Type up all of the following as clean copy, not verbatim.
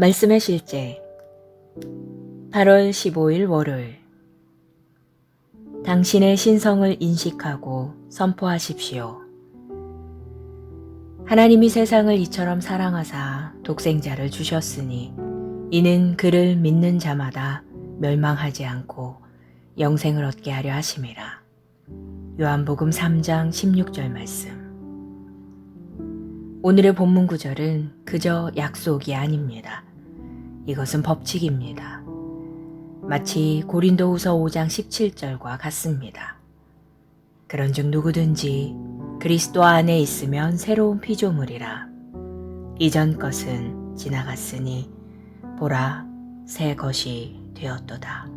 말씀의 실제 8월 15일 월요일 당신의 신성을 인식하고 선포하십시오. 하나님이 세상을 이처럼 사랑하사 독생자를 주셨으니 이는 그를 믿는 자마다 멸망하지 않고 영생을 얻게 하려 하심이라. 요한복음 3장 16절 말씀. 오늘의 본문 구절은 그저 약속이 아닙니다. 이것은 법칙입니다. 마치 고린도후서 5장 17절과 같습니다. 그런즉 누구든지 그리스도 안에 있으면 새로운 피조물이라. 이전 것은 지나갔으니 보라 새 것이 되었도다.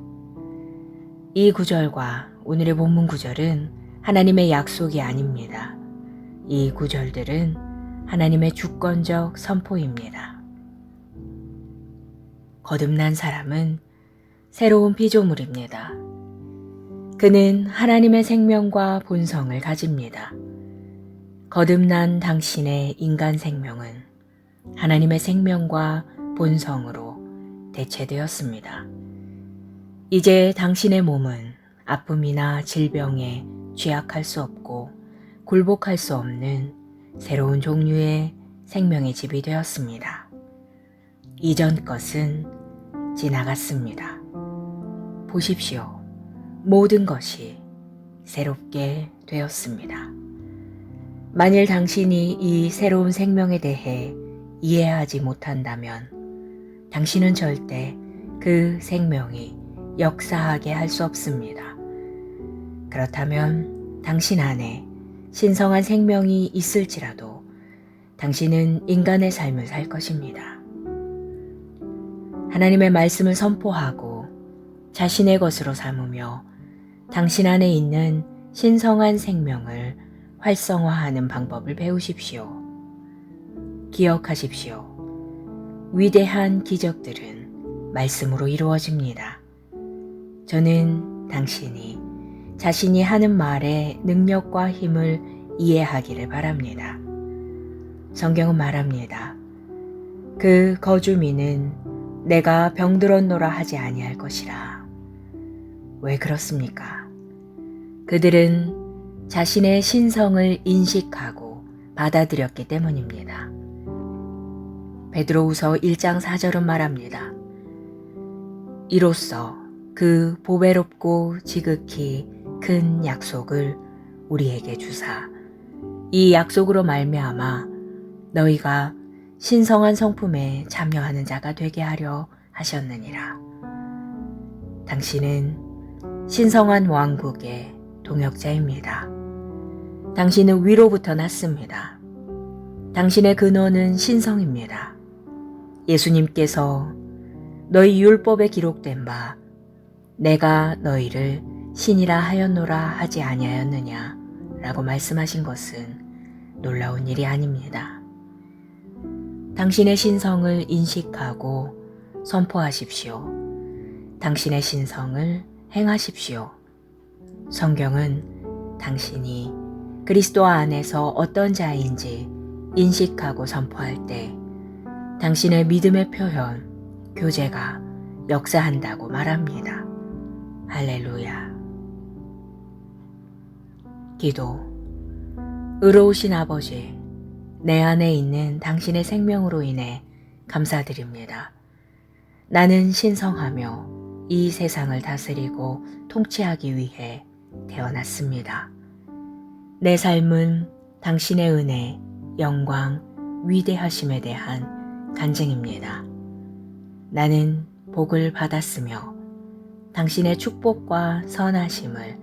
이 구절과 오늘의 본문 구절은 하나님의 약속이 아닙니다. 이 구절들은 하나님의 주권적 선포입니다. 거듭난 사람은 새로운 피조물입니다. 그는 하나님의 생명과 본성을 가집니다. 거듭난 당신의 인간 생명은 하나님의 생명과 본성으로 대체되었습니다. 이제 당신의 몸은 아픔이나 질병에 취약할 수 없고 굴복할 수 없는 새로운 종류의 생명의 집이 되었습니다. 이전 것은 지나갔습니다. 보십시오. 모든 것이 새롭게 되었습니다. 만일 당신이 이 새로운 생명에 대해 이해하지 못한다면 당신은 절대 그 생명이 역사하게 할 수 없습니다. 그렇다면 당신 안에 신성한 생명이 있을지라도 당신은 인간의 삶을 살 것입니다. 하나님의 말씀을 선포하고 자신의 것으로 삼으며 당신 안에 있는 신성한 생명을 활성화하는 방법을 배우십시오. 기억하십시오. 위대한 기적들은 말씀으로 이루어집니다. 저는 당신이 자신이 하는 말의 능력과 힘을 이해하기를 바랍니다. 성경은 말합니다. 그 거주민은 내가 병들었노라 하지 아니할 것이라. 왜 그렇습니까? 그들은 자신의 신성을 인식하고 받아들였기 때문입니다. 베드로후서 1장 4절은 말합니다. 이로써 그 보배롭고 지극히 큰 약속을 우리에게 주사 이 약속으로 말미암아 너희가 신성한 성품에 참여하는 자가 되게 하려 하셨느니라. 당신은 신성한 왕국의 동역자입니다. 당신은 위로부터 났습니다. 당신의 근원은 신성입니다. 예수님께서 너희 율법에 기록된 바 내가 너희를 신이라 하였노라 하지 아니하였느냐 라고 말씀하신 것은 놀라운 일이 아닙니다. 당신의 신성을 인식하고 선포하십시오. 당신의 신성을 행하십시오. 성경은 당신이 그리스도 안에서 어떤 자인지 인식하고 선포할 때 당신의 믿음의 표현, 교제가 역사한다고 말합니다. 할렐루야. 기도. 의로우신 아버지, 내 안에 있는 당신의 생명으로 인해 감사드립니다. 나는 신성하며 이 세상을 다스리고 통치하기 위해 태어났습니다. 내 삶은 당신의 은혜, 영광, 위대하심에 대한 간증입니다. 나는 복을 받았으며 당신의 축복과 선하심을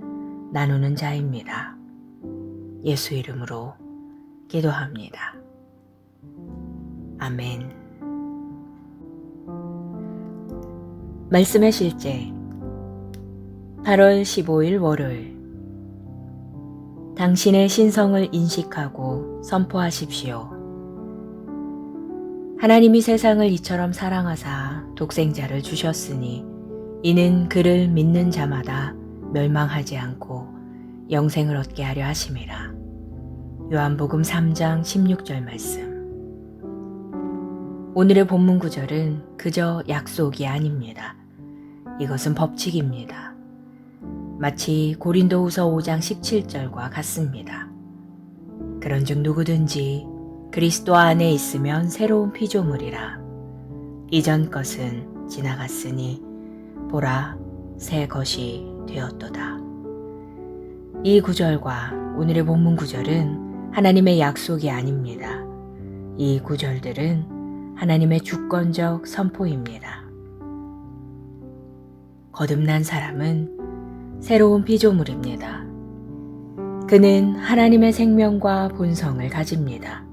나누는 자입니다. 예수 이름으로 기도합니다. 아멘. 말씀의 실제 8월 15일 월요일 당신의 신성을 인식하고 선포하십시오. 하나님이 세상을 이처럼 사랑하사 독생자를 주셨으니 이는 그를 믿는 자마다 멸망하지 않고 영생을 얻게 하려 하심이라. 요한복음 3장 16절 말씀. 오늘의 본문 구절은 그저 약속이 아닙니다. 이것은 법칙입니다. 마치 고린도후서 5장 17절과 같습니다. 그런즉 누구든지 그리스도 안에 있으면 새로운 피조물이라. 이전 것은 지나갔으니 보라 새 것이 되었도다. 이 구절과 오늘의 본문 구절은 하나님의 약속이 아닙니다. 이 구절들은 하나님의 주권적 선포입니다. 거듭난 사람은 새로운 피조물입니다. 그는 하나님의 생명과 본성을 가집니다.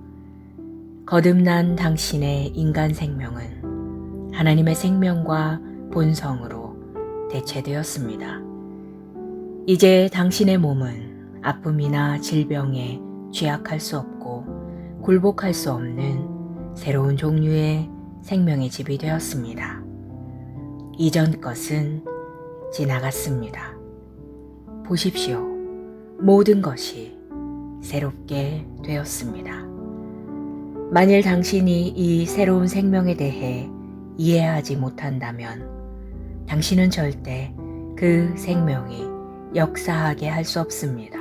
거듭난 당신의 인간 생명은 하나님의 생명과 본성으로 대체되었습니다. 이제 당신의 몸은 아픔이나 질병에 취약할 수 없고 굴복할 수 없는 새로운 종류의 생명의 집이 되었습니다. 이전 것은 지나갔습니다. 보십시오. 모든 것이 새롭게 되었습니다. 만일 당신이 이 새로운 생명에 대해 이해하지 못한다면 당신은 절대 그 생명이 역사하게 할 수 없습니다.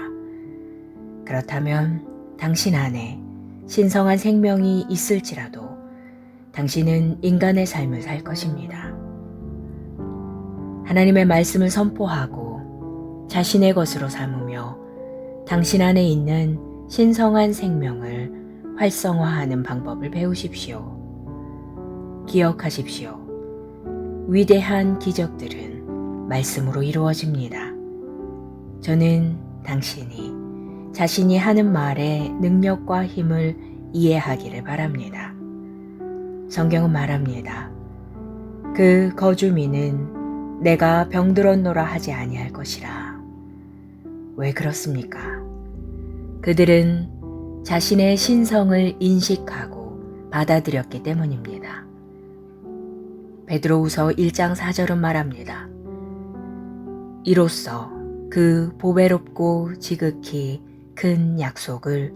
그렇다면 당신 안에 신성한 생명이 있을지라도 당신은 인간의 삶을 살 것입니다. 하나님의 말씀을 선포하고 자신의 것으로 삼으며 당신 안에 있는 신성한 생명을 활성화하는 방법을 배우십시오. 기억하십시오. 위대한 기적들은 말씀으로 이루어집니다. 저는 당신이 자신이 하는 말의 능력과 힘을 이해하기를 바랍니다. 성경은 말합니다. 그 거주민은 내가 병들었노라 하지 아니할 것이라. 왜 그렇습니까? 그들은 자신의 신성을 인식하고 받아들였기 때문입니다. 베드로후서 1장 4절은 말합니다. 이로써 그 보배롭고 지극히 큰 약속을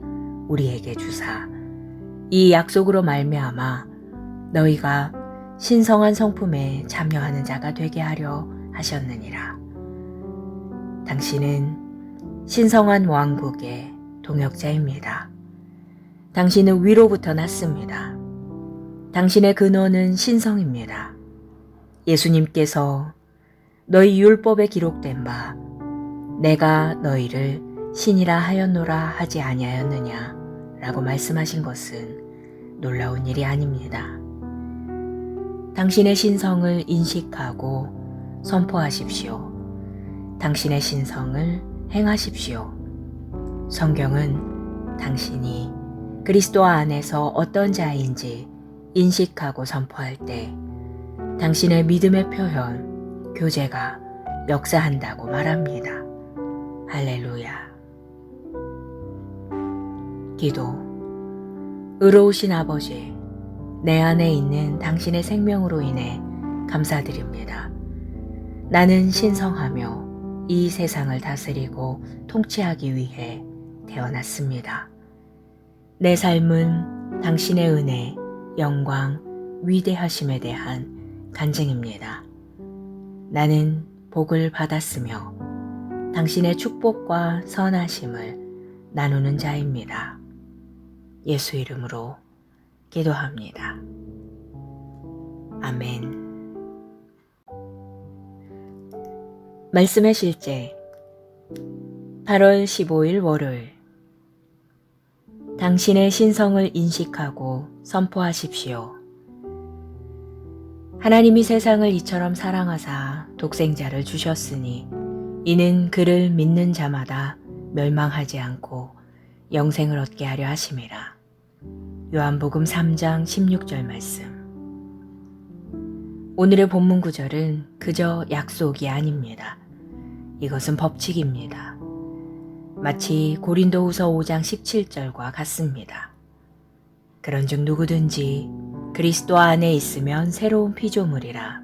우리에게 주사 이 약속으로 말미암아 너희가 신성한 성품에 참여하는 자가 되게 하려 하셨느니라. 당신은 신성한 왕국의 동역자입니다. 당신은 위로부터 났습니다. 당신의 근원은 신성입니다. 예수님께서 너희 율법에 기록된 바 내가 너희를 신이라 하였노라 하지 아니하였느냐 라고 말씀하신 것은 놀라운 일이 아닙니다. 당신의 신성을 인식하고 선포하십시오. 당신의 신성을 행하십시오. 성경은 당신이 그리스도 안에서 어떤 자인지 인식하고 선포할 때 당신의 믿음의 표현, 교제가 역사한다고 말합니다. 할렐루야. 기도. 의로우신 아버지, 내 안에 있는 당신의 생명으로 인해 감사드립니다. 나는 신성하며 이 세상을 다스리고 통치하기 위해 태어났습니다. 내 삶은 당신의 은혜, 영광, 위대하심에 대한 간증입니다. 나는 복을 받았으며 당신의 축복과 선하심을 나누는 자입니다. 예수 이름으로 기도합니다. 아멘. 말씀의 실제 8월 15일 월요일. 당신의 신성을 인식하고 선포하십시오. 하나님이 세상을 이처럼 사랑하사 독생자를 주셨으니 이는 그를 믿는 자마다 멸망하지 않고 영생을 얻게 하려 하심이라. 요한복음 3장 16절 말씀. 오늘의 본문 구절은 그저 약속이 아닙니다. 이것은 법칙입니다. 마치 고린도후서 5장 17절과 같습니다. 그런즉 누구든지 그리스도 안에 있으면 새로운 피조물이라.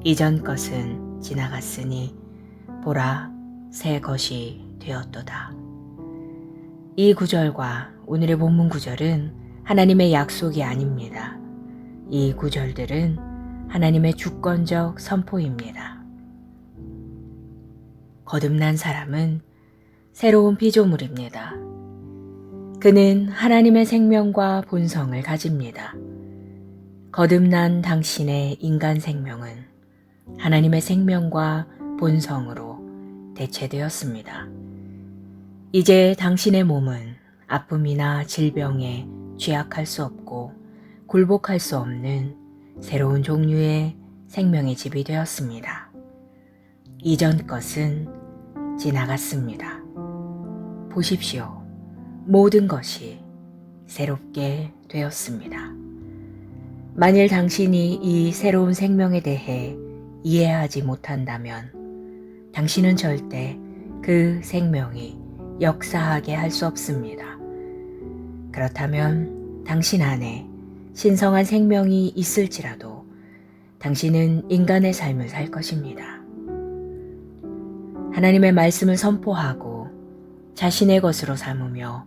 이전 것은 지나갔으니 보라 새 것이 되었도다. 이 구절과 오늘의 본문 구절은 하나님의 약속이 아닙니다. 이 구절들은 하나님의 주권적 선포입니다. 거듭난 사람은 새로운 피조물입니다. 그는 하나님의 생명과 본성을 가집니다. 거듭난 당신의 인간 생명은 하나님의 생명과 본성으로 대체되었습니다. 이제 당신의 몸은 아픔이나 질병에 취약할 수 없고 굴복할 수 없는 새로운 종류의 생명의 집이 되었습니다. 이전 것은 지나갔습니다. 보십시오. 모든 것이 새롭게 되었습니다. 만일 당신이 이 새로운 생명에 대해 이해하지 못한다면 당신은 절대 그 생명이 역사하게 할 수 없습니다. 그렇다면 당신 안에 신성한 생명이 있을지라도 당신은 인간의 삶을 살 것입니다. 하나님의 말씀을 선포하고 자신의 것으로 삼으며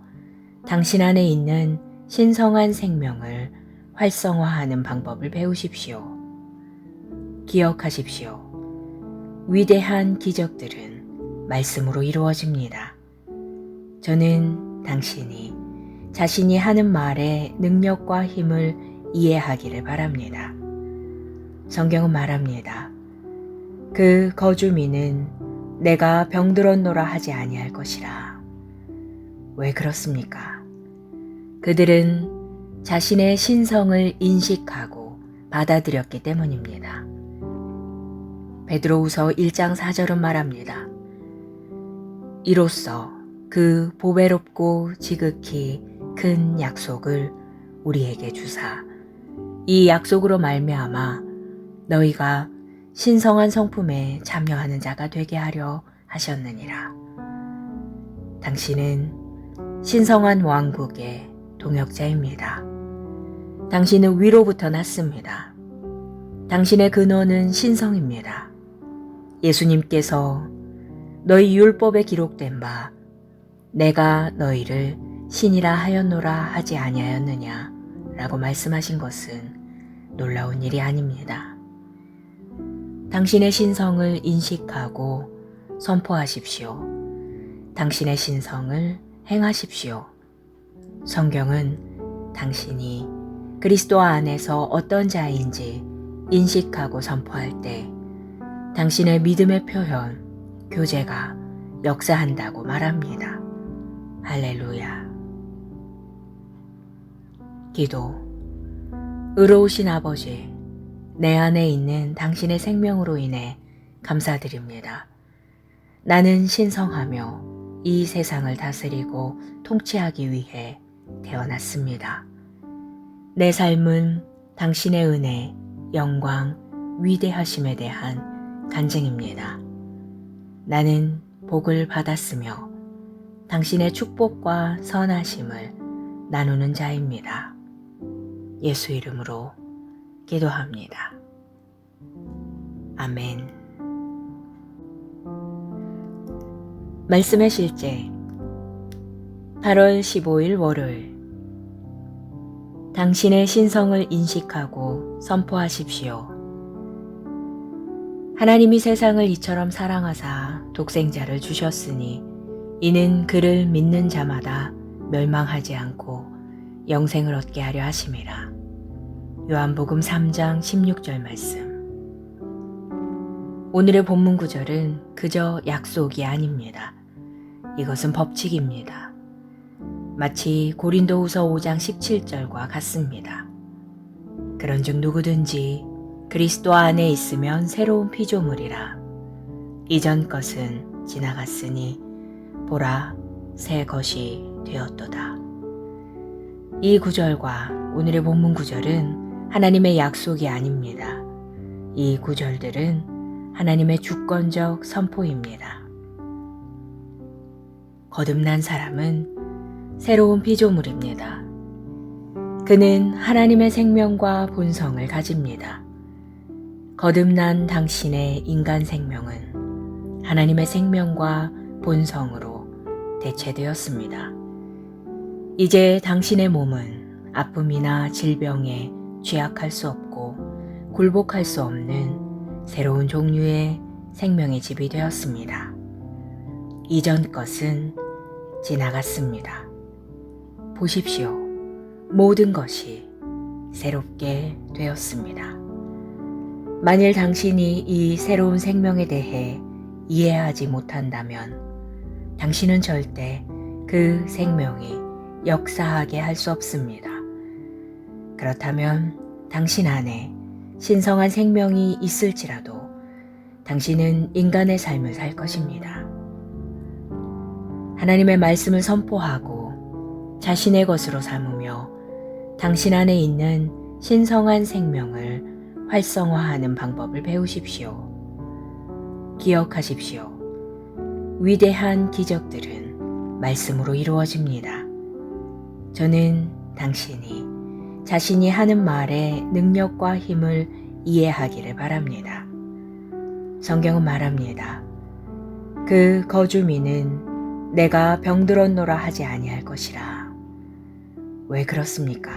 당신 안에 있는 신성한 생명을 활성화하는 방법을 배우십시오. 기억하십시오. 위대한 기적들은 말씀으로 이루어집니다. 저는 당신이 자신이 하는 말의 능력과 힘을 이해하기를 바랍니다. 성경은 말합니다. 그 거주민은 내가 병들었노라 하지 아니할 것이라. 왜 그렇습니까? 그들은 자신의 신성을 인식하고 받아들였기 때문입니다. 베드로후서 1장 4절은 말합니다. 이로써 그 보배롭고 지극히 큰 약속을 우리에게 주사 이 약속으로 말미암아 너희가 신성한 성품에 참여하는 자가 되게 하려 하셨느니라. 당신은 신성한 왕국의 동역자입니다. 당신은 위로부터 났습니다. 당신의 근원은 신성입니다. 예수님께서 너희 율법에 기록된 바 내가 너희를 신이라 하였노라 하지 아니하였느냐 라고 말씀하신 것은 놀라운 일이 아닙니다. 당신의 신성을 인식하고 선포하십시오. 당신의 신성을 행하십시오. 성경은 당신이 그리스도 안에서 어떤 자인지 인식하고 선포할 때 당신의 믿음의 표현, 교제가 역사한다고 말합니다. 할렐루야. 기도. 의로우신 아버지, 내 안에 있는 당신의 생명으로 인해 감사드립니다. 나는 신성하며 이 세상을 다스리고 통치하기 위해 태어났습니다. 내 삶은 당신의 은혜, 영광, 위대하심에 대한 간증입니다. 나는 복을 받았으며 당신의 축복과 선하심을 나누는 자입니다. 예수 이름으로 기도합니다. 아멘. 말씀의 실제 8월 15일 월요일. 당신의 신성을 인식하고 선포하십시오. 하나님이 세상을 이처럼 사랑하사 독생자를 주셨으니 이는 그를 믿는 자마다 멸망하지 않고 영생을 얻게 하려 하심이라. 요한복음 3장 16절 말씀. 오늘의 본문 구절은 그저 약속이 아닙니다. 이것은 법칙입니다. 마치 고린도후서 5장 17절과 같습니다. 그런즉 누구든지 그리스도 안에 있으면 새로운 피조물이라. 이전 것은 지나갔으니 보라 새 것이 되었도다. 이 구절과 오늘의 본문 구절은 하나님의 약속이 아닙니다. 이 구절들은 하나님의 주권적 선포입니다. 거듭난 사람은 새로운 피조물입니다. 그는 하나님의 생명과 본성을 가집니다. 거듭난 당신의 인간 생명은 하나님의 생명과 본성으로 대체되었습니다. 이제 당신의 몸은 아픔이나 질병에 취약할 수 없고 굴복할 수 없는 새로운 종류의 생명의 집이 되었습니다. 이전 것은 지나갔습니다. 보십시오. 모든 것이 새롭게 되었습니다. 만일 당신이 이 새로운 생명에 대해 이해하지 못한다면 당신은 절대 그 생명이 역사하게 할 수 없습니다. 그렇다면 당신 안에 신성한 생명이 있을지라도 당신은 인간의 삶을 살 것입니다. 하나님의 말씀을 선포하고 자신의 것으로 삼으며 당신 안에 있는 신성한 생명을 활성화하는 방법을 배우십시오. 기억하십시오. 위대한 기적들은 말씀으로 이루어집니다. 저는 당신이 자신이 하는 말의 능력과 힘을 이해하기를 바랍니다. 성경은 말합니다. 그 거주민은 내가 병들었노라 하지 아니할 것이라. 왜 그렇습니까?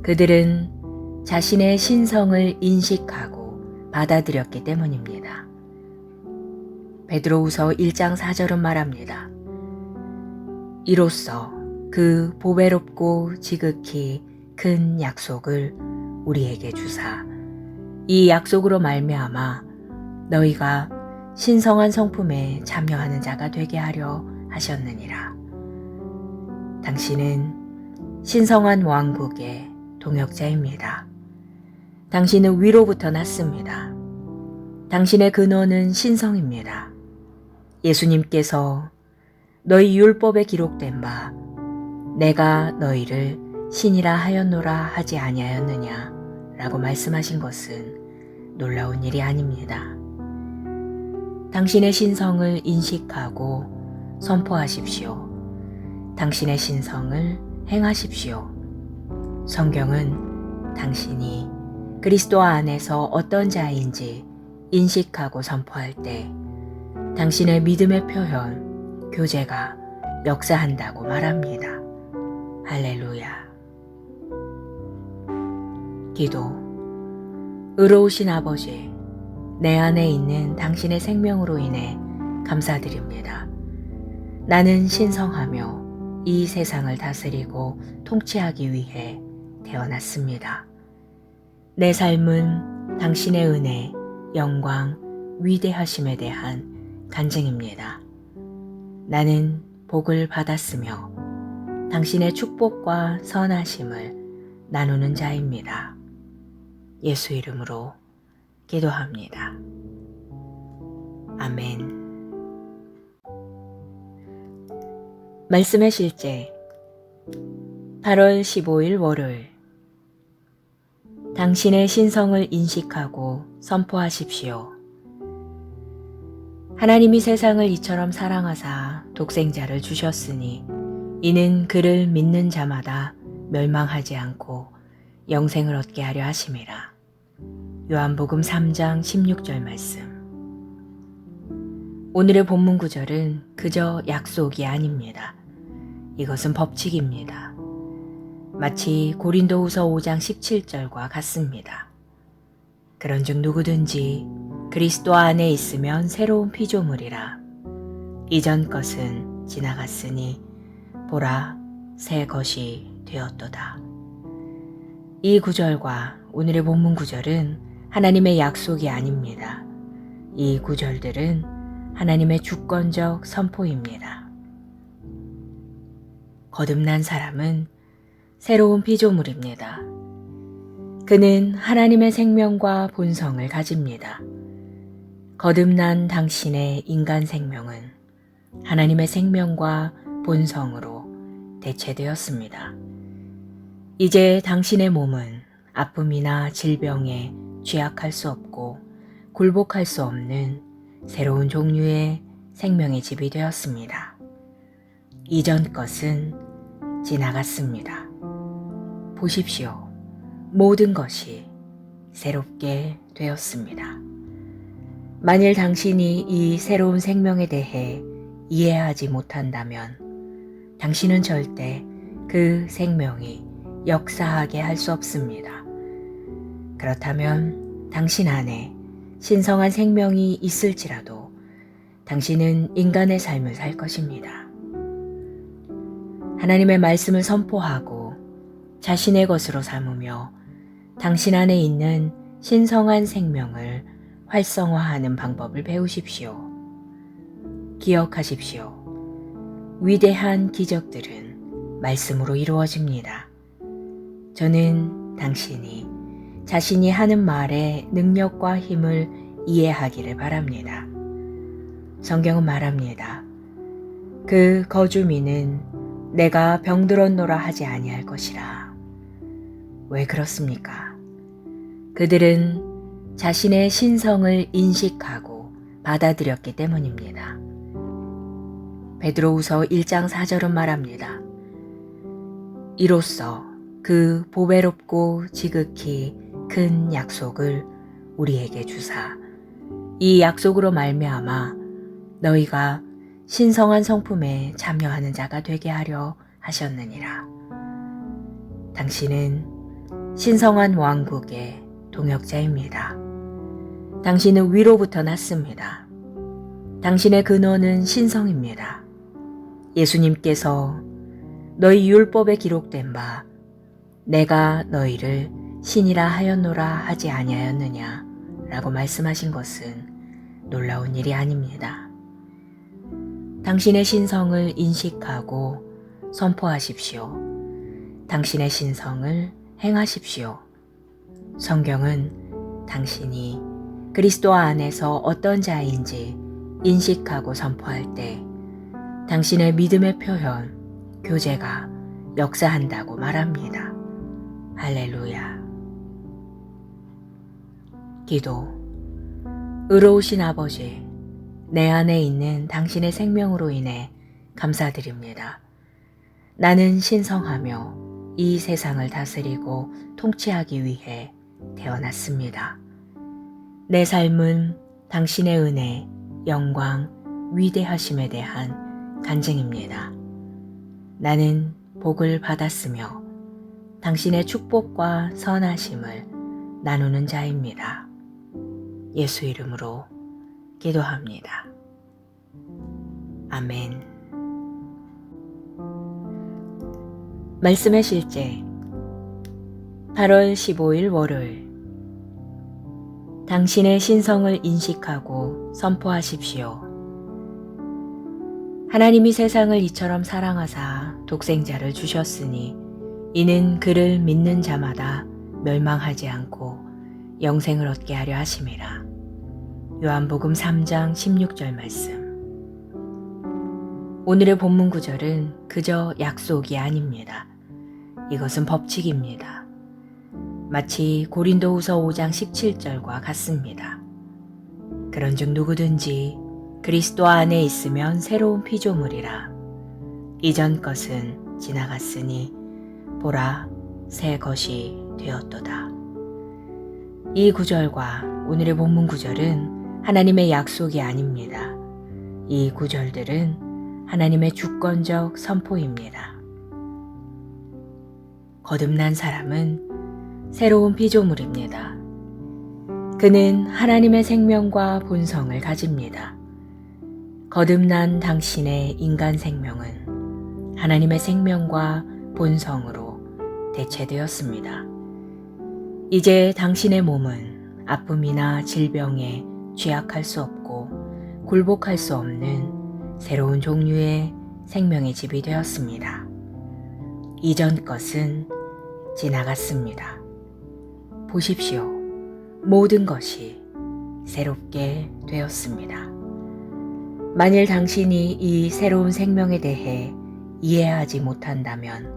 그들은 자신의 신성을 인식하고 받아들였기 때문입니다. 베드로후서 1장 4절은 말합니다. 이로써 그 보배롭고 지극히 큰 약속을 우리에게 주사 이 약속으로 말미암아 너희가 신성한 성품에 참여하는 자가 되게 하려 하셨느니라. 당신은 신성한 왕국의 동역자입니다. 당신은 위로부터 났습니다. 당신의 근원은 신성입니다. 예수님께서 너희 율법에 기록된 바 내가 너희를 신이라 하였노라 하지 아니하였느냐 라고 말씀하신 것은 놀라운 일이 아닙니다. 당신의 신성을 인식하고 선포하십시오. 당신의 신성을 행하십시오. 성경은 당신이 그리스도 안에서 어떤 자인지 인식하고 선포할 때 당신의 믿음의 표현, 교제가 역사한다고 말합니다. 할렐루야. 기도. 의로우신 아버지, 내 안에 있는 당신의 생명으로 인해 감사드립니다. 나는 신성하며 이 세상을 다스리고 통치하기 위해 태어났습니다. 내 삶은 당신의 은혜, 영광, 위대하심에 대한 간증입니다. 나는 복을 받았으며 당신의 축복과 선하심을 나누는 자입니다. 예수 이름으로 기도합니다. 아멘. 말씀의 실제 8월 15일 월요일. 당신의 신성을 인식하고 선포하십시오. 하나님이 세상을 이처럼 사랑하사 독생자를 주셨으니 이는 그를 믿는 자마다 멸망하지 않고 영생을 얻게 하려 하심이라. 요한복음 3장 16절 말씀. 오늘의 본문 구절은 그저 약속이 아닙니다. 이것은 법칙입니다. 마치 고린도후서 5장 17절과 같습니다. 그런즉 누구든지 그리스도 안에 있으면 새로운 피조물이라. 이전 것은 지나갔으니 보라 새 것이 되었도다. 이 구절과 오늘의 본문 구절은 하나님의 약속이 아닙니다. 이 구절들은 하나님의 주권적 선포입니다. 거듭난 사람은 새로운 피조물입니다. 그는 하나님의 생명과 본성을 가집니다. 거듭난 당신의 인간 생명은 하나님의 생명과 본성으로 대체되었습니다. 이제 당신의 몸은 아픔이나 질병에 취약할 수 없고 굴복할 수 없는 새로운 종류의 생명의 집이 되었습니다. 이전 것은 지나갔습니다. 보십시오. 모든 것이 새롭게 되었습니다. 만일 당신이 이 새로운 생명에 대해 이해하지 못한다면 당신은 절대 그 생명이 역사하게 할 수 없습니다. 그렇다면 당신 안에 신성한 생명이 있을지라도 당신은 인간의 삶을 살 것입니다. 하나님의 말씀을 선포하고 자신의 것으로 삼으며 당신 안에 있는 신성한 생명을 활성화하는 방법을 배우십시오. 기억하십시오. 위대한 기적들은 말씀으로 이루어집니다. 저는 당신이 자신이 하는 말의 능력과 힘을 이해하기를 바랍니다. 성경은 말합니다. 그 거주민은 내가 병들었노라 하지 아니할 것이라. 왜 그렇습니까? 그들은 자신의 신성을 인식하고 받아들였기 때문입니다. 베드로후서 1장 4절은 말합니다. 이로써 그 보배롭고 지극히 큰 약속을 우리에게 주사 이 약속으로 말미암아 너희가 신성한 성품에 참여하는 자가 되게 하려 하셨느니라. 당신은 신성한 왕국의 동역자입니다. 당신은 위로부터 났습니다. 당신의 근원은 신성입니다. 예수님께서 너희 율법에 기록된 바 내가 너희를 신이라 하였노라 하지 아니하였느냐 라고 말씀하신 것은 놀라운 일이 아닙니다. 당신의 신성을 인식하고 선포하십시오. 당신의 신성을 행하십시오. 성경은 당신이 그리스도 안에서 어떤 자인지 인식하고 선포할 때 당신의 믿음의 표현, 교제가 역사한다고 말합니다. 할렐루야. 기도. 의로우신 아버지, 내 안에 있는 당신의 생명으로 인해 감사드립니다. 나는 신성하며 이 세상을 다스리고 통치하기 위해 태어났습니다. 내 삶은 당신의 은혜, 영광, 위대하심에 대한 간증입니다. 나는 복을 받았으며 당신의 축복과 선하심을 나누는 자입니다. 예수 이름으로 기도합니다. 아멘. 말씀의 실제 8월 15일 월요일. 당신의 신성을 인식하고 선포하십시오. 하나님이 세상을 이처럼 사랑하사 독생자를 주셨으니 이는 그를 믿는 자마다 멸망하지 않고 영생을 얻게 하려 하심이라. 요한복음 3장 16절 말씀. 오늘의 본문 구절은 그저 약속이 아닙니다. 이것은 법칙입니다. 마치 고린도후서 5장 17절과 같습니다. 그런즉 누구든지 그리스도 안에 있으면 새로운 피조물이라. 이전 것은 지나갔으니 보라 새 것이 되었도다. 이 구절과 오늘의 본문 구절은 하나님의 약속이 아닙니다. 이 구절들은 하나님의 주권적 선포입니다. 거듭난 사람은 새로운 피조물입니다. 그는 하나님의 생명과 본성을 가집니다. 거듭난 당신의 인간 생명은 하나님의 생명과 본성으로 대체되었습니다. 이제 당신의 몸은 아픔이나 질병에 취약할 수 없고 굴복할 수 없는 새로운 종류의 생명의 집이 되었습니다. 이전 것은 지나갔습니다. 보십시오. 모든 것이 새롭게 되었습니다. 만일 당신이 이 새로운 생명에 대해 이해하지 못한다면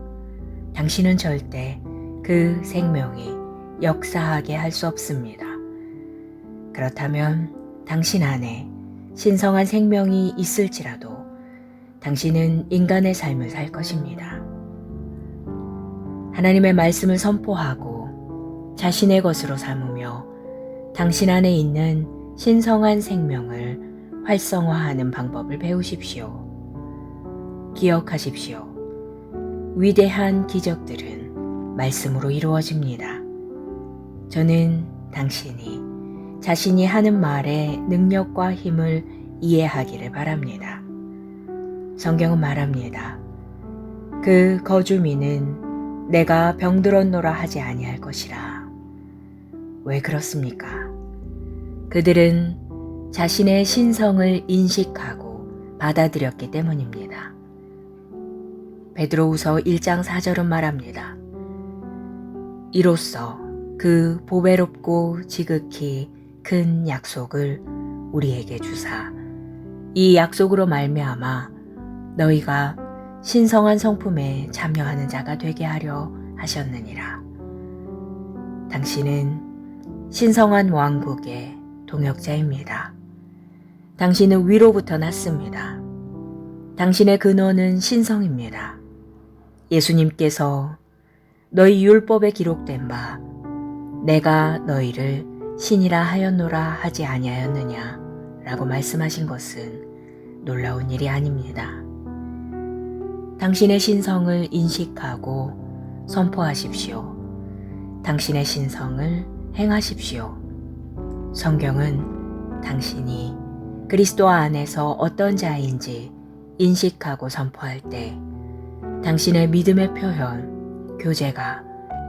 당신은 절대 그 생명이 역사하게 할 수 없습니다. 그렇다면 당신 안에 신성한 생명이 있을지라도 당신은 인간의 삶을 살 것입니다. 하나님의 말씀을 선포하고 자신의 것으로 삼으며 당신 안에 있는 신성한 생명을 활성화하는 방법을 배우십시오. 기억하십시오. 위대한 기적들은 말씀으로 이루어집니다. 저는 당신이 자신이 하는 말의 능력과 힘을 이해하기를 바랍니다. 성경은 말합니다. 그 거주민은 내가 병들었노라 하지 아니할 것이라. 왜 그렇습니까? 그들은 자신의 신성을 인식하고 받아들였기 때문입니다. 베드로후서 1장 4절은 말합니다. 이로써 그 보배롭고 지극히 큰 약속을 우리에게 주사 이 약속으로 말미암아 너희가 신성한 성품에 참여하는 자가 되게 하려 하셨느니라. 당신은 신성한 왕국의 동역자입니다. 당신은 위로부터 났습니다. 당신의 근원은 신성입니다. 예수님께서 너희 율법에 기록된 바 내가 너희를 신이라 하였노라 하지 아니하였느냐 라고 말씀하신 것은 놀라운 일이 아닙니다. 당신의 신성을 인식하고 선포하십시오. 당신의 신성을 행하십시오. 성경은 당신이 그리스도 안에서 어떤 자인지 인식하고 선포할 때 당신의 믿음의 표현, 교제가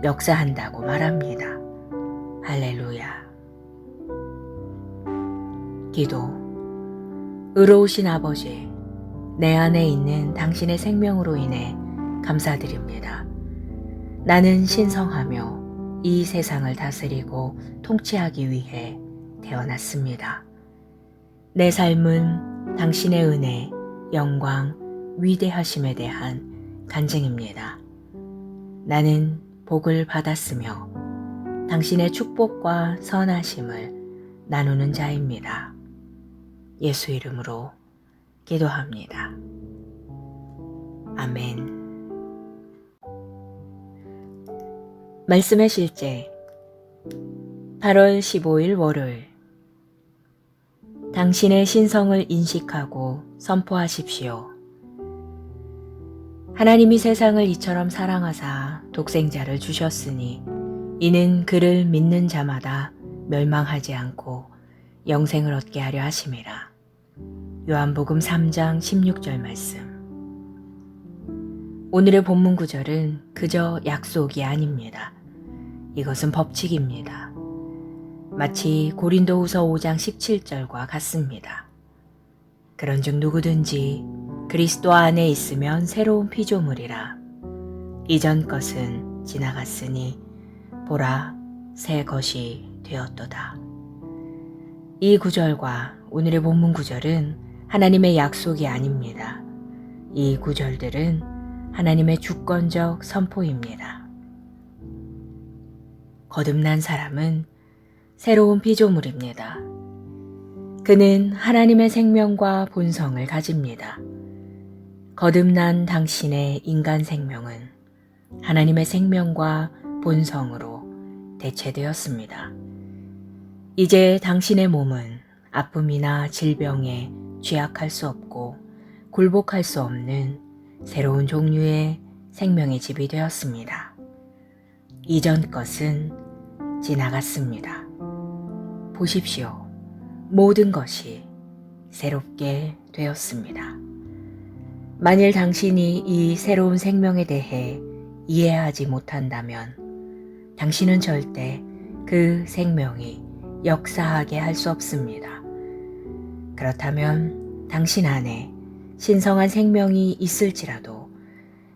역사한다고 말합니다. 할렐루야. 기도. 의로우신 아버지, 내 안에 있는 당신의 생명으로 인해 감사드립니다. 나는 신성하며 이 세상을 다스리고 통치하기 위해 태어났습니다. 내 삶은 당신의 은혜, 영광, 위대하심에 대한 간증입니다. 나는 복을 받았으며 당신의 축복과 선하심을 나누는 자입니다. 예수 이름으로 기도합니다. 아멘. 말씀의 실제 8월 15일 월요일. 당신의 신성을 인식하고 선포하십시오. 하나님이 세상을 이처럼 사랑하사 독생자를 주셨으니 이는 그를 믿는 자마다 멸망하지 않고 영생을 얻게 하려 하심이라. 요한복음 3장 16절 말씀. 오늘의 본문 구절은 그저 약속이 아닙니다. 이것은 법칙입니다. 마치 고린도후서 5장 17절과 같습니다. 그런즉 누구든지 그리스도 안에 있으면 새로운 피조물이라. 이전 것은 지나갔으니 보라 새 것이 되었도다. 이 구절과 오늘의 본문 구절은 하나님의 약속이 아닙니다. 이 구절들은 하나님의 주권적 선포입니다. 거듭난 사람은 새로운 피조물입니다. 그는 하나님의 생명과 본성을 가집니다. 거듭난 당신의 인간 생명은 하나님의 생명과 본성으로 대체되었습니다. 이제 당신의 몸은 아픔이나 질병에 취약할 수 없고 굴복할 수 없는 새로운 종류의 생명의 집이 되었습니다. 이전 것은 지나갔습니다. 보십시오. 모든 것이 새롭게 되었습니다. 만일 당신이 이 새로운 생명에 대해 이해하지 못한다면 당신은 절대 그 생명이 역사하게 할 수 없습니다. 그렇다면 당신 안에 신성한 생명이 있을지라도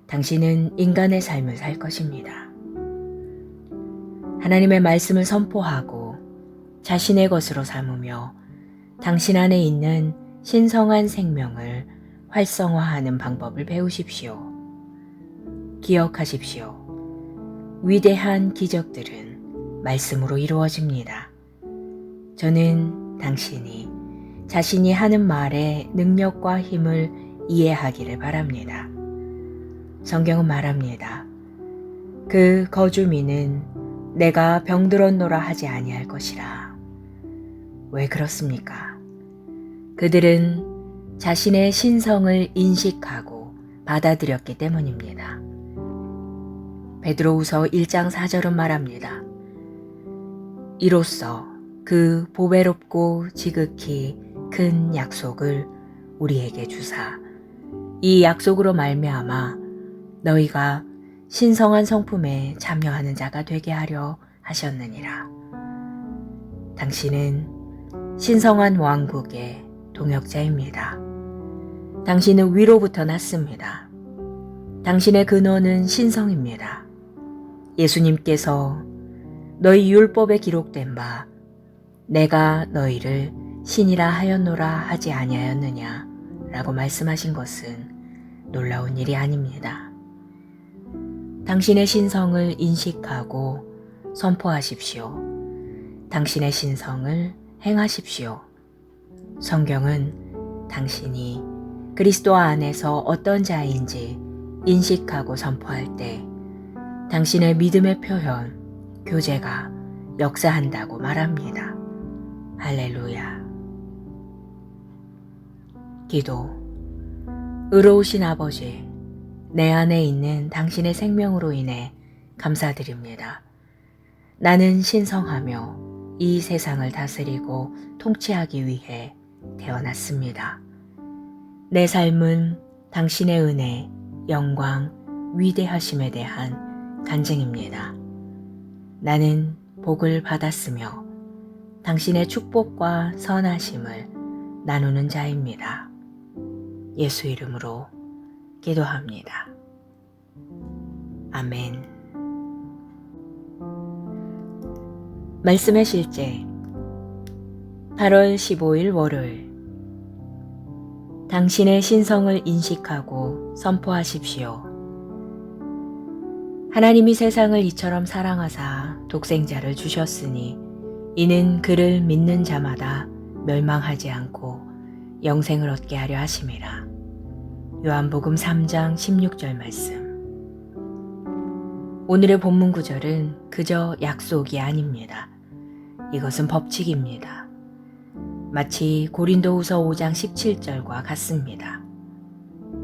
당신은 인간의 삶을 살 것입니다. 하나님의 말씀을 선포하고 자신의 것으로 삼으며 당신 안에 있는 신성한 생명을 활성화하는 방법을 배우십시오. 기억하십시오. 위대한 기적들은 말씀으로 이루어집니다. 저는 당신이 자신이 하는 말의 능력과 힘을 이해하기를 바랍니다. 성경은 말합니다. 그 거주민은 내가 병들었노라 하지 아니할 것이라. 왜 그렇습니까? 그들은 자신의 신성을 인식하고 받아들였기 때문입니다. 베드로후서 1장 4절은 말합니다. 이로써 그 보배롭고 지극히 큰 약속을 우리에게 주사 이 약속으로 말미암아 너희가 신성한 성품에 참여하는 자가 되게 하려 하셨느니라. 당신은 신성한 왕국의 동역자입니다. 당신은 위로부터 났습니다. 당신의 근원은 신성입니다. 예수님께서 너희 율법에 기록된 바 내가 너희를 신이라 하였노라 하지 아니하였느냐 라고 말씀하신 것은 놀라운 일이 아닙니다. 당신의 신성을 인식하고 선포하십시오. 당신의 신성을 행하십시오. 성경은 당신이 그리스도 안에서 어떤 자인지 인식하고 선포할 때 당신의 믿음의 표현, 교제가 역사한다고 말합니다. 할렐루야. 기도. 의로우신 아버지, 내 안에 있는 당신의 생명으로 인해 감사드립니다. 나는 신성하며 이 세상을 다스리고 통치하기 위해 태어났습니다. 내 삶은 당신의 은혜, 영광, 위대하심에 대한 간증입니다. 나는 복을 받았으며 당신의 축복과 선하심을 나누는 자입니다. 예수 이름으로 기도합니다. 아멘. 말씀의 실제 8월 15일 월요일. 당신의 신성을 인식하고 선포하십시오. 하나님이 세상을 이처럼 사랑하사 독생자를 주셨으니 이는 그를 믿는 자마다 멸망하지 않고 영생을 얻게 하려 하심이라. 요한복음 3장 16절 말씀. 오늘의 본문 구절은 그저 약속이 아닙니다. 이것은 법칙입니다. 마치 고린도후서 5장 17절과 같습니다.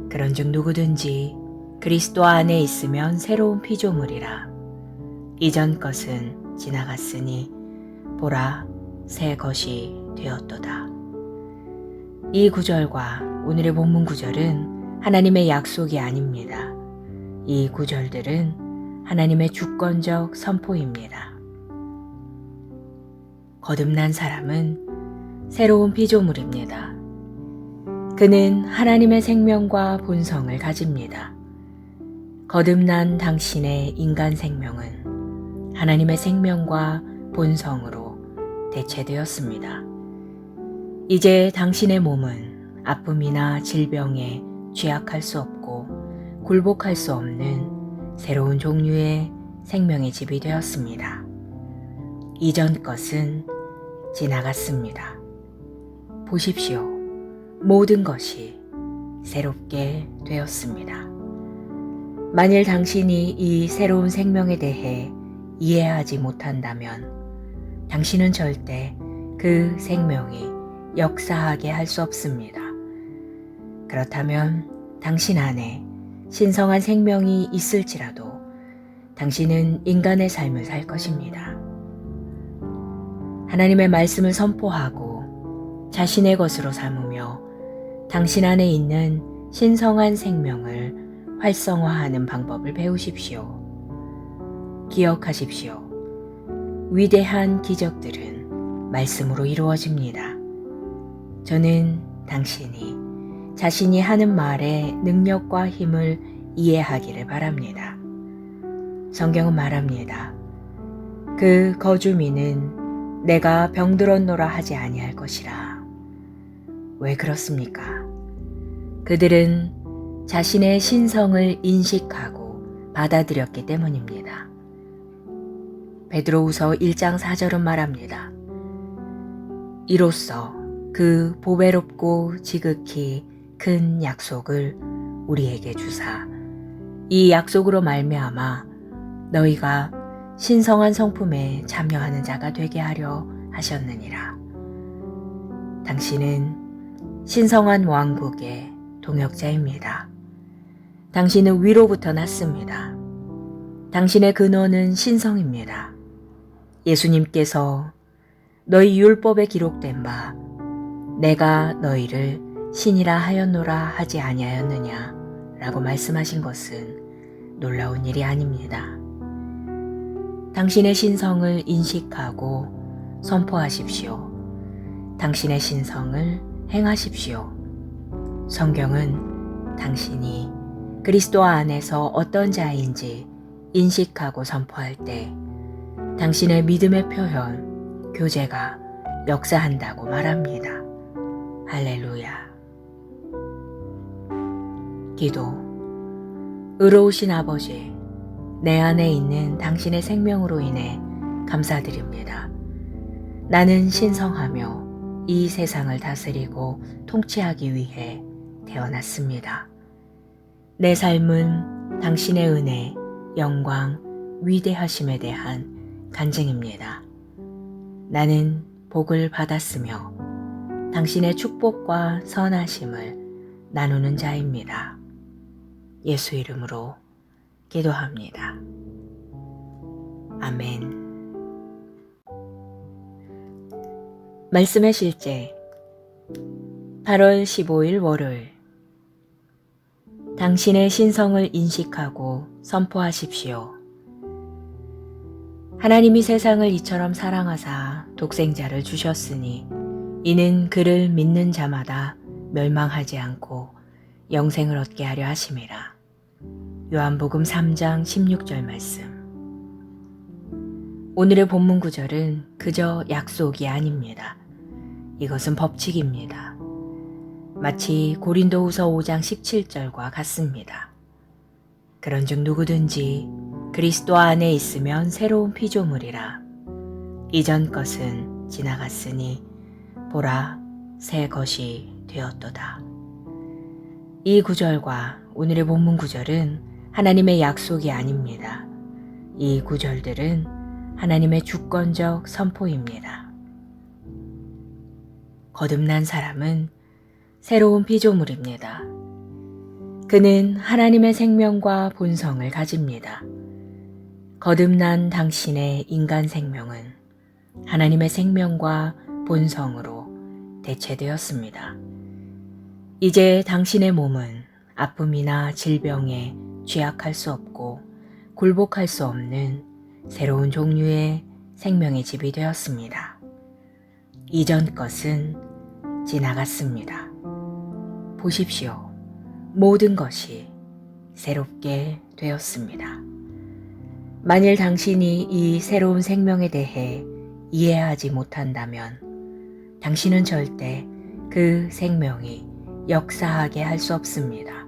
그런즉 누구든지 그리스도 안에 있으면 새로운 피조물이라. 이전 것은 지나갔으니 보라 새 것이 되었도다. 이 구절과 오늘의 본문 구절은 하나님의 약속이 아닙니다. 이 구절들은 하나님의 주권적 선포입니다. 거듭난 사람은 새로운 피조물입니다. 그는 하나님의 생명과 본성을 가집니다. 거듭난 당신의 인간 생명은 하나님의 생명과 본성으로 대체되었습니다. 이제 당신의 몸은 아픔이나 질병에 취약할 수 없고 굴복할 수 없는 새로운 종류의 생명의 집이 되었습니다. 이전 것은 지나갔습니다. 보십시오. 모든 것이 새롭게 되었습니다. 만일 당신이 이 새로운 생명에 대해 이해하지 못한다면 당신은 절대 그 생명이 역사하게 할 수 없습니다. 그렇다면 당신 안에 신성한 생명이 있을지라도 당신은 인간의 삶을 살 것입니다. 하나님의 말씀을 선포하고 자신의 것으로 삼으며 당신 안에 있는 신성한 생명을 활성화하는 방법을 배우십시오. 기억하십시오. 위대한 기적들은 말씀으로 이루어집니다. 저는 당신이 자신이 하는 말의 능력과 힘을 이해하기를 바랍니다. 성경은 말합니다. 그 거주민은 내가 병들었노라 하지 아니할 것이라. 왜 그렇습니까? 그들은 자신의 신성을 인식하고 받아들였기 때문입니다. 베드로후서 1장 4절은 말합니다. 이로써 그 보배롭고 지극히 큰 약속을 우리에게 주사 이 약속으로 말미암아 너희가 신성한 성품에 참여하는 자가 되게 하려 하셨느니라. 당신은 신성한 왕국의 동역자입니다. 당신은 위로부터 났습니다. 당신의 근원은 신성입니다. 예수님께서 너희 율법에 기록된 바 내가 너희를 신이라 하였노라 하지 아니하였느냐 라고 말씀하신 것은 놀라운 일이 아닙니다. 당신의 신성을 인식하고 선포하십시오. 당신의 신성을 행하십시오. 성경은 당신이 그리스도 안에서 어떤 자인지 인식하고 선포할 때 당신의 믿음의 표현, 교제가 역사한다고 말합니다. 할렐루야. 기도. 의로우신 아버지, 내 안에 있는 당신의 생명으로 인해 감사드립니다. 나는 신성하며 이 세상을 다스리고 통치하기 위해 태어났습니다. 내 삶은 당신의 은혜, 영광, 위대하심에 대한 간증입니다. 나는 복을 받았으며 당신의 축복과 선하심을 나누는 자입니다. 예수 이름으로 기도합니다. 아멘. 말씀의 실제 8월 15일 월요일. 당신의 신성을 인식하고 선포하십시오. 하나님이 세상을 이처럼 사랑하사 독생자를 주셨으니 이는 그를 믿는 자마다 멸망하지 않고 영생을 얻게 하려 하심이라. 요한복음 3장 16절 말씀. 오늘의 본문 구절은 그저 약속이 아닙니다. 이것은 법칙입니다. 마치 고린도후서 5장 17절과 같습니다. 그런즉 누구든지 그리스도 안에 있으면 새로운 피조물이라. 이전 것은 지나갔으니 보라 새 것이 되었도다. 이 구절과 오늘의 본문 구절은 하나님의 약속이 아닙니다. 이 구절들은 하나님의 주권적 선포입니다. 거듭난 사람은 새로운 피조물입니다. 그는 하나님의 생명과 본성을 가집니다. 거듭난 당신의 인간 생명은 하나님의 생명과 본성으로 대체되었습니다. 이제 당신의 몸은 아픔이나 질병에 취약할 수 없고 굴복할 수 없는 새로운 종류의 생명의 집이 되었습니다. 이전 것은 지나갔습니다. 보십시오. 모든 것이 새롭게 되었습니다. 만일 당신이 이 새로운 생명에 대해 이해하지 못한다면 당신은 절대 그 생명이 역사하게 할 수 없습니다.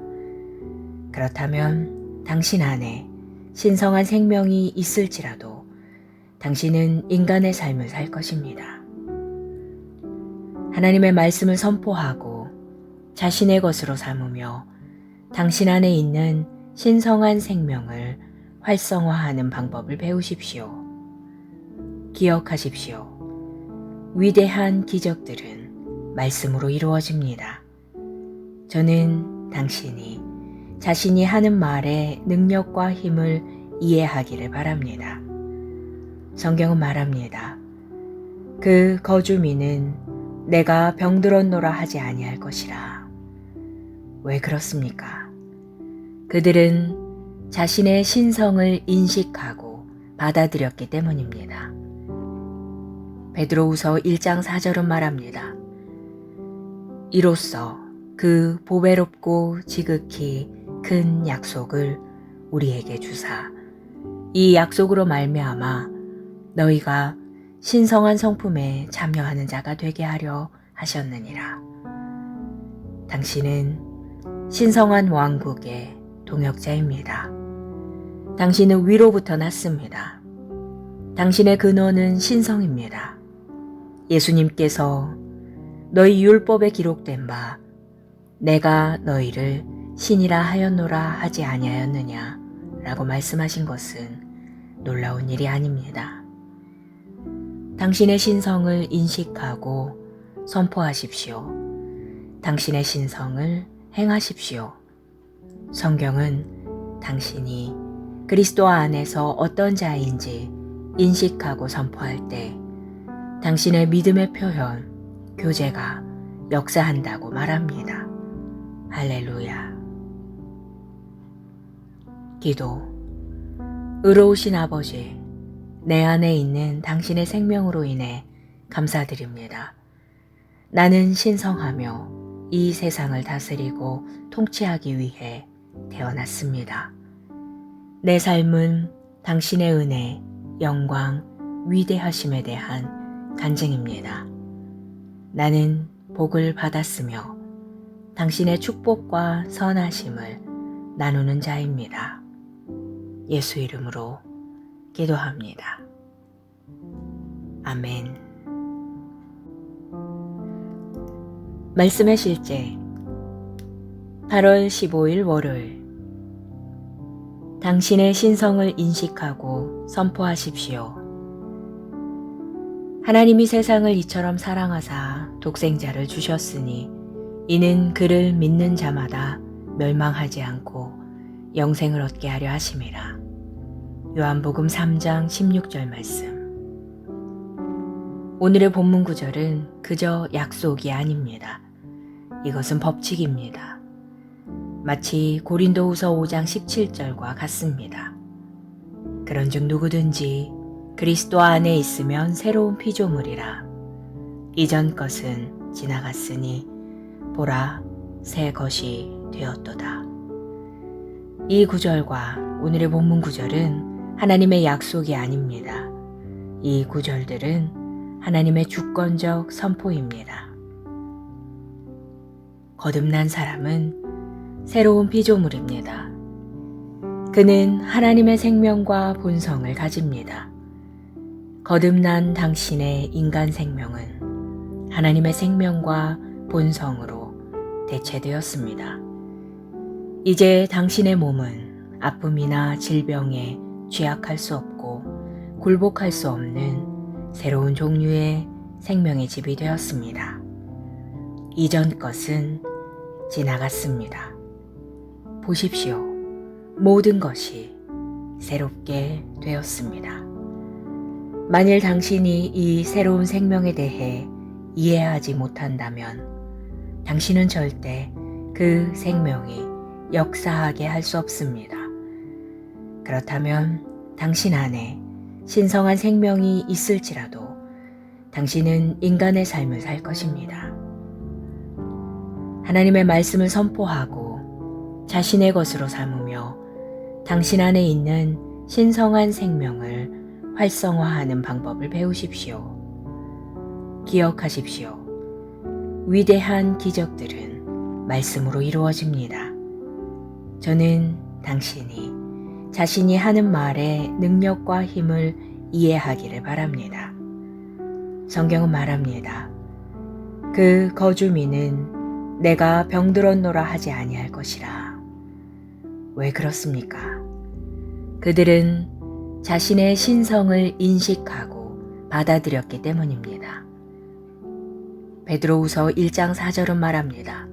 그렇다면 당신 안에 신성한 생명이 있을지라도 당신은 인간의 삶을 살 것입니다. 하나님의 말씀을 선포하고 자신의 것으로 삼으며 당신 안에 있는 신성한 생명을 활성화하는 방법을 배우십시오. 기억하십시오. 위대한 기적들은 말씀으로 이루어집니다. 저는 당신이 자신이 하는 말의 능력과 힘을 이해하기를 바랍니다. 성경은 말합니다. 그 거주민은 내가 병들었노라 하지 아니할 것이라. 왜 그렇습니까? 그들은 자신의 신성을 인식하고 받아들였기 때문입니다. 베드로후서 1장 4절은 말합니다. 이로써 그 보배롭고 지극히 큰 약속을 우리에게 주사 이 약속으로 말미암아 너희가 신성한 성품에 참여하는 자가 되게 하려 하셨느니라. 당신은 신성한 왕국의 동역자입니다. 당신은 위로부터 났습니다. 당신의 근원은 신성입니다. 예수님께서 너희 율법에 기록된 바 내가 너희를 신이라 하였노라 하지 아니하였느냐 라고 말씀하신 것은 놀라운 일이 아닙니다. 당신의 신성을 인식하고 선포하십시오. 당신의 신성을 행하십시오. 성경은 당신이 그리스도 안에서 어떤 자인지 인식하고 선포할 때 당신의 믿음의 표현, 교제가 역사한다고 말합니다. 할렐루야. 기도. 의로우신 아버지, 내 안에 있는 당신의 생명으로 인해 감사드립니다. 나는 신성하며 이 세상을 다스리고 통치하기 위해 태어났습니다. 내 삶은 당신의 은혜, 영광, 위대하심에 대한 간증입니다. 나는 복을 받았으며 당신의 축복과 선하심을 나누는 자입니다. 예수 이름으로 기도합니다. 아멘. 말씀의 실제 8월 15일 월요일. 당신의 신성을 인식하고 선포하십시오. 하나님이 세상을 이처럼 사랑하사 독생자를 주셨으니 이는 그를 믿는 자마다 멸망하지 않고 영생을 얻게 하려 하심이라. 요한복음 3장 16절 말씀. 오늘의 본문 구절은 그저 약속이 아닙니다. 이것은 법칙입니다. 마치 고린도후서 5장 17절과 같습니다. 그런즉 누구든지 그리스도 안에 있으면 새로운 피조물이라. 이전 것은 지나갔으니 보라 새 것이 되었도다. 이 구절과 오늘의 본문 구절은 하나님의 약속이 아닙니다. 이 구절들은 하나님의 주권적 선포입니다. 거듭난 사람은 새로운 피조물입니다. 그는 하나님의 생명과 본성을 가집니다. 거듭난 당신의 인간 생명은 하나님의 생명과 본성으로 대체되었습니다. 이제 당신의 몸은 아픔이나 질병에 취약할 수 없고 굴복할 수 없는 새로운 종류의 생명의 집이 되었습니다. 이전 것은 지나갔습니다. 보십시오. 모든 것이 새롭게 되었습니다. 만일 당신이 이 새로운 생명에 대해 이해하지 못한다면 당신은 절대 그 생명이 역사하게 할 수 없습니다. 그렇다면 당신 안에 신성한 생명이 있을지라도 당신은 인간의 삶을 살 것입니다. 하나님의 말씀을 선포하고 자신의 것으로 삼으며 당신 안에 있는 신성한 생명을 활성화하는 방법을 배우십시오. 기억하십시오. 위대한 기적들은 말씀으로 이루어집니다. 저는 당신이 자신이 하는 말의 능력과 힘을 이해하기를 바랍니다. 성경은 말합니다. 그 거주민은 내가 병들었노라 하지 아니할 것이라. 왜 그렇습니까? 그들은 자신의 신성을 인식하고 받아들였기 때문입니다. 베드로후서 1장 4절은 말합니다.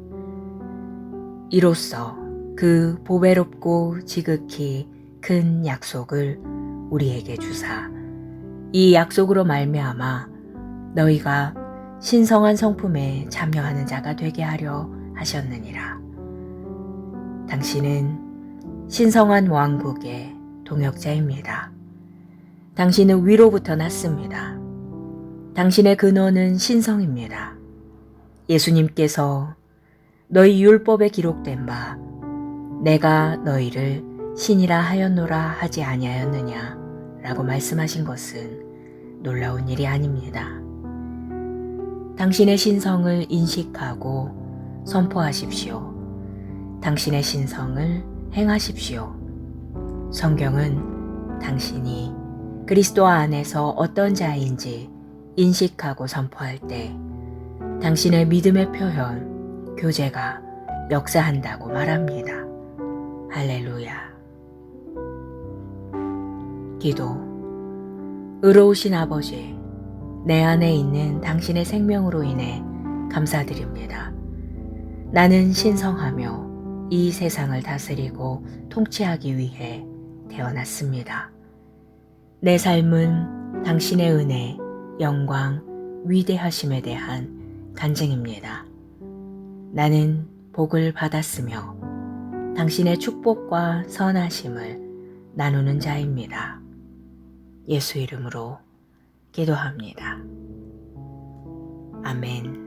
이로써 그 보배롭고 지극히 큰 약속을 우리에게 주사 이 약속으로 말미암아 너희가 신성한 성품에 참여하는 자가 되게 하려 하셨느니라. 당신은 신성한 왕국의 동역자입니다. 당신은 위로부터 났습니다. 당신의 근원은 신성입니다. 예수님께서 너희 율법에 기록된 바 내가 너희를 신이라 하였노라 하지 아니하였느냐 라고 말씀하신 것은 놀라운 일이 아닙니다. 당신의 신성을 인식하고 선포하십시오. 당신의 신성을 행하십시오. 성경은 당신이 그리스도 안에서 어떤 자인지 인식하고 선포할 때 당신의 믿음의 표현, 교제가 역사한다고 말합니다. 할렐루야. 기도. 의로우신 아버지, 내 안에 있는 당신의 생명으로 인해 감사드립니다. 나는 신성하며 이 세상을 다스리고 통치하기 위해 태어났습니다. 내 삶은 당신의 은혜, 영광, 위대하심에 대한 간증입니다. 나는 복을 받았으며 당신의 축복과 선하심을 나누는 자입니다. 예수 이름으로 기도합니다. 아멘.